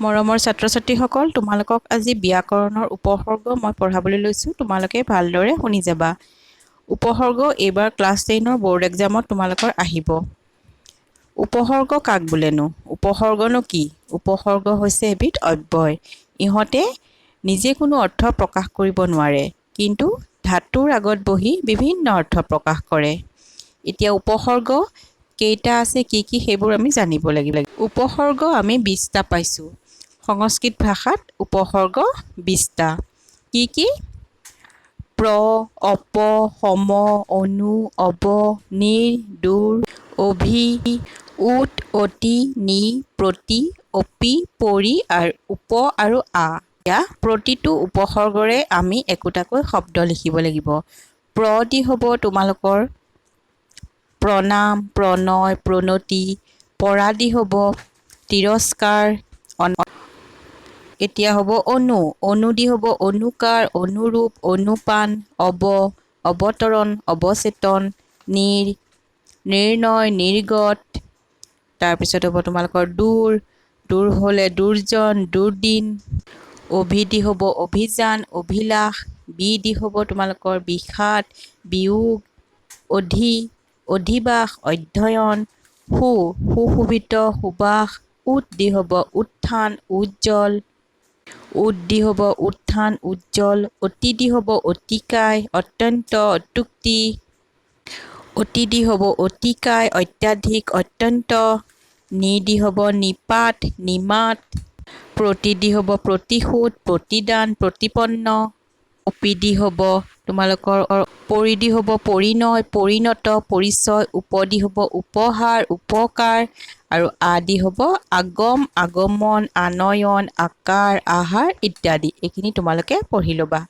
মৰমৰ ছাত্ৰ-ছাত্ৰীসকল, তোমালোকক আজি ব্যাকৰণৰ উপসৰ্গ মই পঢ়াবলৈ লৈছোঁ। তোমালোকে ভালদৰে শুনি যাবা। উপসৰ্গ এইবাৰ ক্লাছ 10ৰ বৰ্ড এক্সামত তোমালোকৰ আহিব। উপসৰ্গ কাক বোলেনো? উপসৰ্গনো কি? উপসৰ্গ হৈছে এবিধ অব্যয়। ইহঁতে নিজে কোনো অৰ্থ প্ৰকাশ কৰিব নোৱাৰে, কিন্তু ধাতুৰ আগত বহি বিভিন্ন অৰ্থ প্ৰকাশ কৰে। এতিয়া উপসৰ্গ কেইটা আছে, কি কি সেইবোৰ আমি জানিব লাগিব। উপসৰ্গ আমি 20টা পাইছোঁ। সংস্কৃত ভাষাত উপসৰ্গ 20টা। কি কি? প্ৰ, অপ, সম, অনু, অব, নিৰ, দূৰ, অভি, উত, অতি, নি, প্ৰতি, অপি, পৰি আৰু উপ আৰু আ। এতিয়া প্ৰতিটো উপসৰ্গৰে আমি একোটাকৈ শব্দ লিখিব লাগিব। প্ৰ দি হ'ব তোমালোকৰ প্ৰণাম, প্ৰণয়, প্ৰণতি। পৰা দি হ'ব তিৰস্কাৰ। এতিয়া হ'ব অনু। অনু দি হ'ব অনুকাৰ, অনুৰূপ, অনুপান। অব, অৱতৰণ, অৱচেতন। নিৰ, নিৰ্ণয়, নিৰ্গত। তাৰপিছত হ'ব তোমালোকৰ দূৰ। দূৰ হ'লে দুৰ্জন, দুৰ্দিন। অভি দি হ'ব অভিযান, অভিলাষ। বি দি হ'ব তোমালোকৰ বিষাদ, বিয়োগ। অধি, অধিবাস, অধ্যয়ন। সু, সুশোভিত, সুবাস। উত দি হ'ব উত্থান, উজ্জ্বল। উদ দি হ'ব উত্থান, উজ্জ্বল। অতি দি হ'ব অতিকায়, অত্যন্ত, অত্যুক্তি। অতি দি হ'ব অতিকায়, অত্যাধিক, অত্যন্ত। নি দি হ'ব নিপাত, নিমাত। প্ৰতি দি হ'ব প্ৰতিশোধ, প্ৰতিদান, প্ৰতিপন্ন। অপি দি হ'ব তোমালোকৰ পৰি দি হ'ব পৰিণয়, পৰিণত, পৰিচয়। উপ দি হ'ব উপহাৰ, উপকাৰ। আৰু আ দি হ'ব আগম, আগমন, আনয়ন, আকাৰ, আহাৰ ইত্যাদি। এইখিনি তোমালোকে পঢ়ি ল'বা।